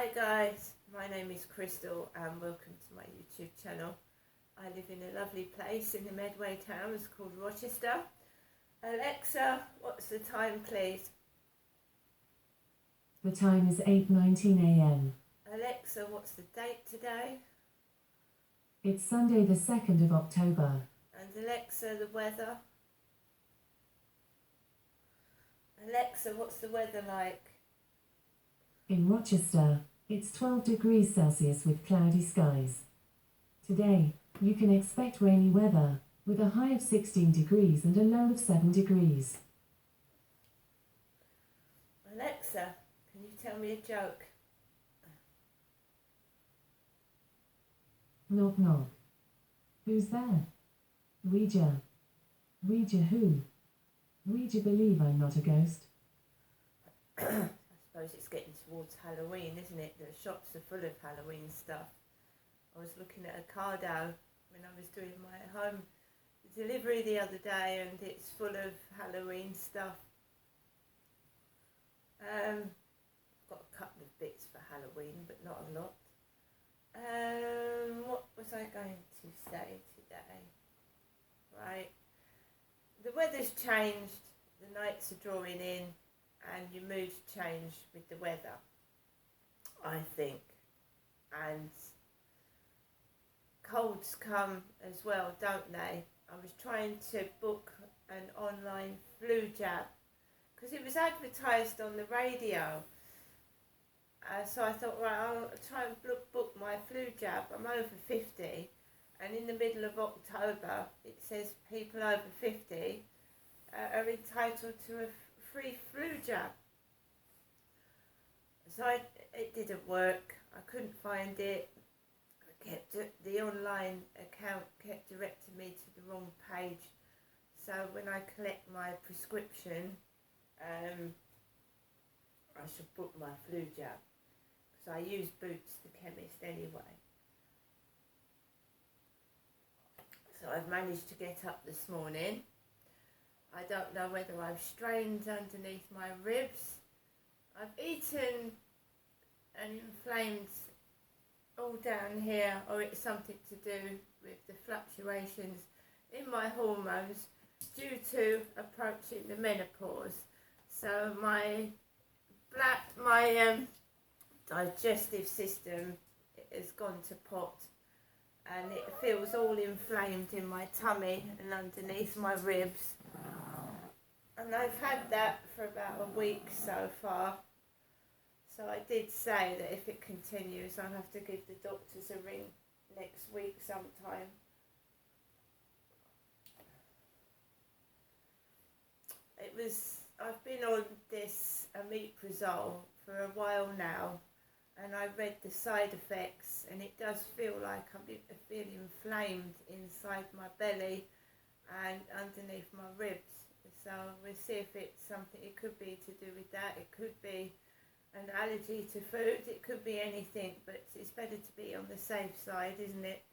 Hi guys, my name is Crystal and welcome to my YouTube channel. I live in a lovely place in the Medway Towns called Rochester. Alexa, what's the time please? The time is 8:19 a.m. Alexa, what's the date today? It's Sunday the 2nd of October. And Alexa, the weather? Alexa, what's the weather like? In Rochester, it's 12 degrees Celsius with cloudy skies. Today, you can expect rainy weather, with a high of 16 degrees and a low of 7 degrees. Alexa, can you tell me a joke? Knock knock. Who's there? Ouija. Ouija who? Ouija believe I'm not a ghost? I suppose it's getting towards Halloween, isn't it? The shops are full of Halloween stuff. I was looking at a Cardo when I was doing my home delivery the other day and it's full of Halloween stuff. Got a couple of bits for Halloween but not a lot. What was I going to say today? Right. The weather's changed, the nights are drawing in and your mood change with the weather, I think. And colds come as well, don't they? I was trying to book an online flu jab because it was advertised on the radio. So I thought, right, I'll try and book my flu jab. I'm over 50 and in the middle of October it says people over 50 are entitled to a free flu jab. So it didn't work. I couldn't find it. The online account kept directing me to the wrong page. So when I collect my prescription, I should book my flu jab because I use Boots the chemist anyway. So I've managed to get up this morning. I don't know whether I've strained underneath my ribs. I've eaten and inflamed all down here, or it's something to do with the fluctuations in my hormones due to approaching the menopause. So my digestive system has gone to pot and it feels all inflamed in my tummy and underneath my ribs. And I've had that for about a week so far. So I did say that if it continues, I'll have to give the doctors a ring next week sometime. I've been on this omeprazole for a while now, and I read the side effects, and it does feel like I feel inflamed inside my belly and underneath my ribs. So we'll see if it's something. It could be to do with that. It could be an allergy to food. It could be anything, but it's better to be on the safe side, isn't it?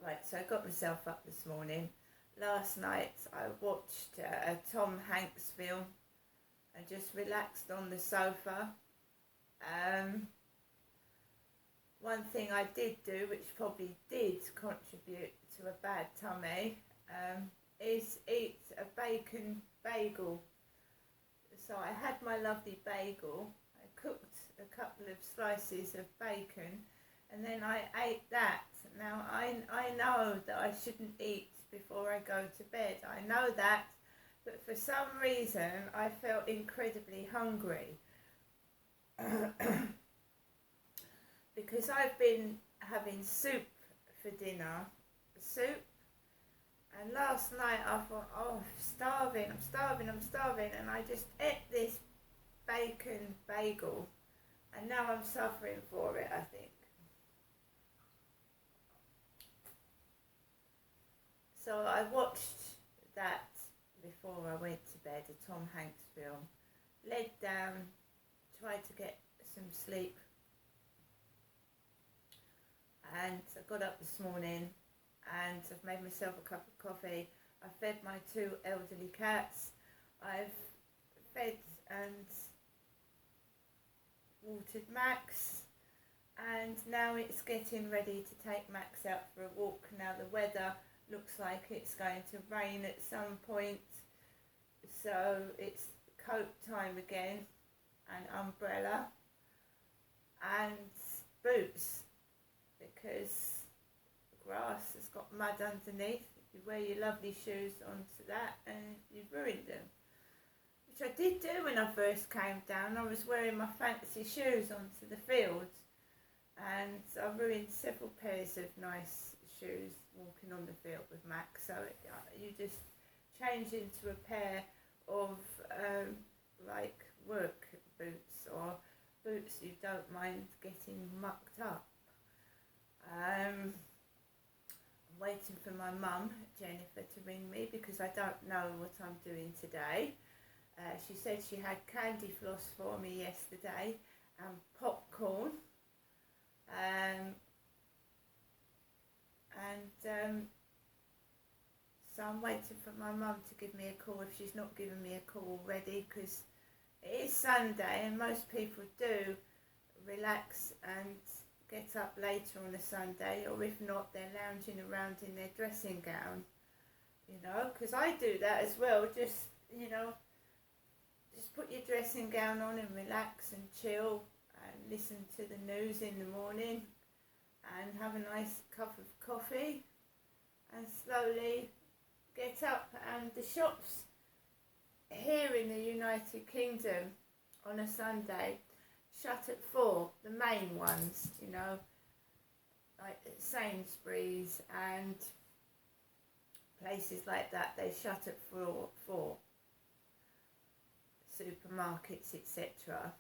Right, so I got myself up this morning. Last night I watched a Tom Hanks film and just relaxed on the sofa. One thing I did do, which probably did contribute to a bad tummy, is eat a bacon bagel. So I had my lovely bagel, I cooked a couple of slices of bacon, and then I ate that. Now I know that I shouldn't eat before I go to bed. I know that, but for some reason I felt incredibly hungry. Because I've been having soup for dinner, and last night I thought, oh, I'm starving, and I just ate this bacon bagel, and now I'm suffering for it, I think. So I watched that before I went to bed, a Tom Hanks film, laid down, tried to get some sleep, and I got up this morning and I've made myself a cup of coffee. I've fed my two elderly cats. I've fed and watered Max, and now it's getting ready to take Max out for a walk. Now the weather looks like it's going to rain at some point, so it's coat time again, and umbrella and boots, because the grass has got mud underneath. You wear your lovely shoes onto that and you've ruined them, which I did do when I first came down. I was wearing my fancy shoes onto the field, and I ruined several pairs of nice shoes walking on the field with Max. So you just change into a pair of like work boots, or boots you don't mind getting mucked up. I'm waiting for my mum, Jennifer, to ring me because I don't know what I'm doing today. She said she had candy floss for me yesterday and popcorn. So I'm waiting for my mum to give me a call if she's not given me a call already, because it is Sunday and most people do relax and get up later on a Sunday, or if not, they're lounging around in their dressing gown, you know, because I do that as well. Just, you know, just put your dressing gown on and relax and chill and listen to the news in the morning and have a nice cup of coffee and slowly get up. And the shops here in the United Kingdom on a Sunday shut at 4, the main ones, you know, like Sainsbury's and places like that. They shut at 4, supermarkets, etc.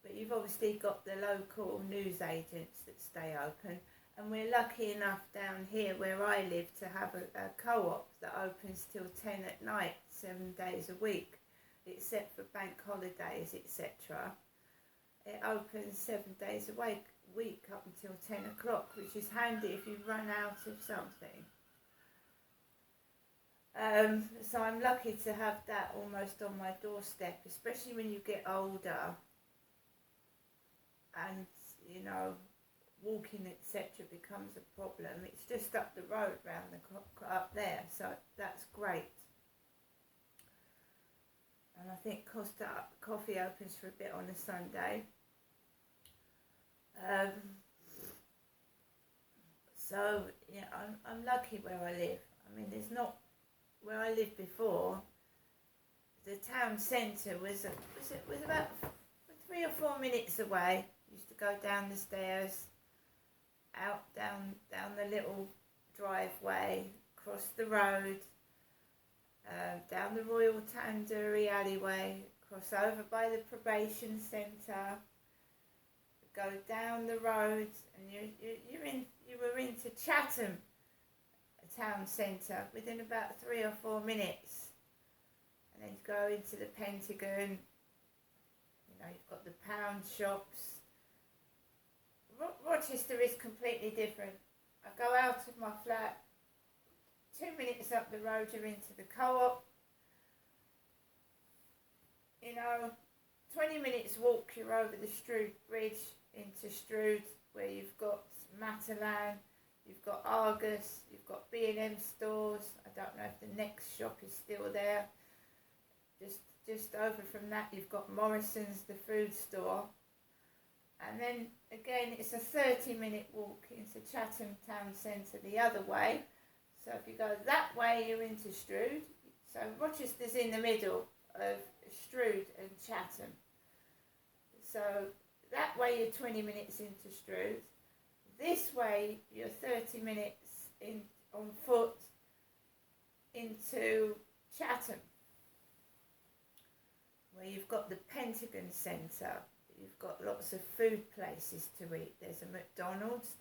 But you've obviously got the local news agents that stay open, and we're lucky enough down here where I live to have a co-op that opens till 10 at night, 7 days a week, except for bank holidays, etc. It opens 7 days a week up until 10 o'clock, which is handy if you run out of something. So I'm lucky to have that almost on my doorstep, especially when you get older and, you know, walking etc. becomes a problem. It's just up the road round up there, so that's great. And I think Costa Coffee opens for a bit on a Sunday. So yeah, I'm lucky where I live. I mean, there's not where I lived before. The town centre was about 3 or 4 minutes away. Used to go down the stairs, out down the little driveway, across the road, down the Royal Tandoori alleyway, cross over by the probation centre, go down the road, and you were into Chatham town centre within about 3 or 4 minutes. And then you go into the Pentagon. You know, you've got the pound shops. Rochester is completely different. I go out of my flat, 2 minutes up the road you're into the co-op. You know, 20 minutes walk you're over the Strood Bridge into Strood, where you've got Matalan, you've got Argos, you've got B&M stores. I don't know if the next shop is still there. Just over from that you've got Morrison's, the food store. And then again it's a 30-minute walk into Chatham town centre the other way. So if you go that way you're into Strood. So Rochester's in the middle of Strood and Chatham. So that way you're 20 minutes into Strood. This way you're 30 minutes on foot into Chatham, where you've got the Pentagon Centre. You've got lots of food places to eat. There's a McDonald's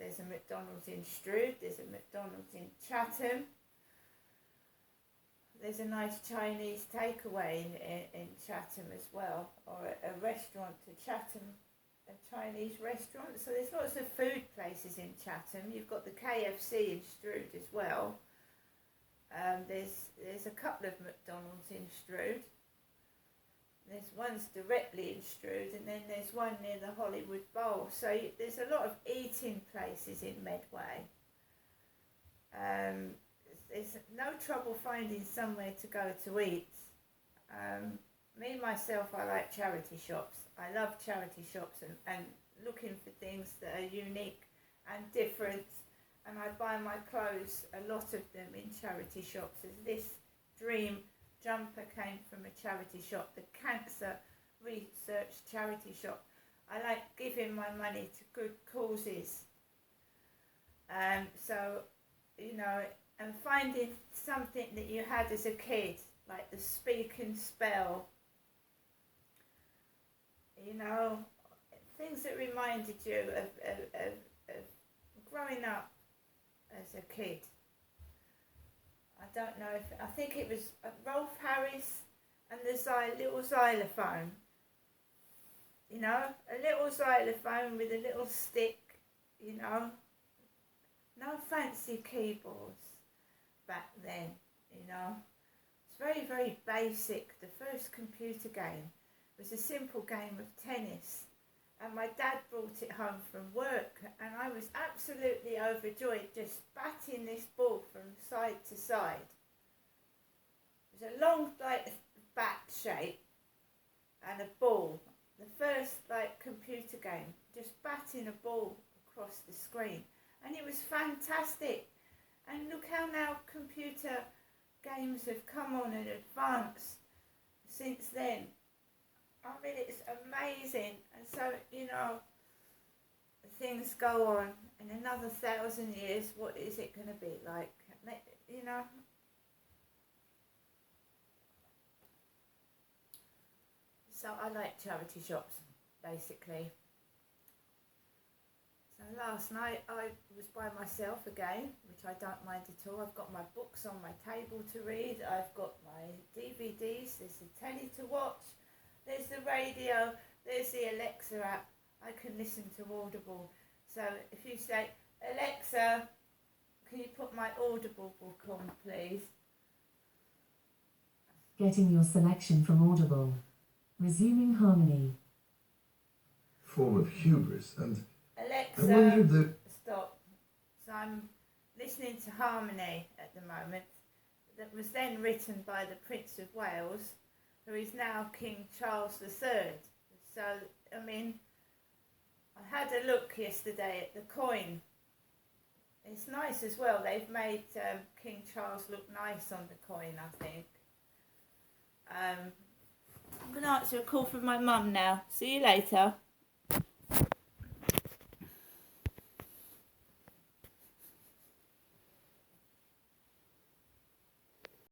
in Strood, there's a McDonald's in Chatham. There's a nice Chinese takeaway in Chatham as well, or a restaurant to Chatham, a Chinese restaurant. So there's lots of food places in Chatham. You've got the KFC in Strood as well. There's a couple of McDonald's in Strood. there's ones directly in Strood, and then there's one near the Hollywood Bowl. So there's a lot of eating places in Medway. There's no trouble finding somewhere to go to eat. Me, myself, I like charity shops. I love charity shops and looking for things that are unique and different. And I buy my clothes, a lot of them, in charity shops. As this dream jumper came from a charity shop, the Cancer Research Charity Shop. I like giving my money to good causes. So, you know, and finding something that you had as a kid, like the Speak and Spell, you know, things that reminded you of growing up as a kid. I don't know I think it was Rolf Harris and the little xylophone. You know, a little xylophone with a little stick, you know. No fancy keyboards back then, you know. It's very, very basic. The first computer game was a simple game of tennis. And my dad brought it home from work, and I was absolutely overjoyed, just batting this ball from side to side. It was a long, like, bat shape and a ball. The first, like, computer game, just batting a ball across the screen. And it was fantastic. And look how now computer games have come on and advanced since then. I mean, it's amazing. And so, you know, things go on. In another 1,000 years, what is it going to be like? You know? So I like charity shops, basically. So last night I was by myself again, which I don't mind at all. I've got my books on my table to read. I've got my DVDs. There's the telly to watch. There's the radio, there's the Alexa app. I can listen to Audible. So if you say, Alexa, can you put my Audible book on, please? Getting your selection from Audible. Resuming harmony. Form of hubris, and Alexa, I wondered that... Stop. So I'm listening to Harmony at the moment, that was then written by the Prince of Wales, who is now King Charles III. So, I mean, I had a look yesterday at the coin. It's nice as well. They've made King Charles look nice on the coin, I think. I'm going to answer a call from my mum now. See you later.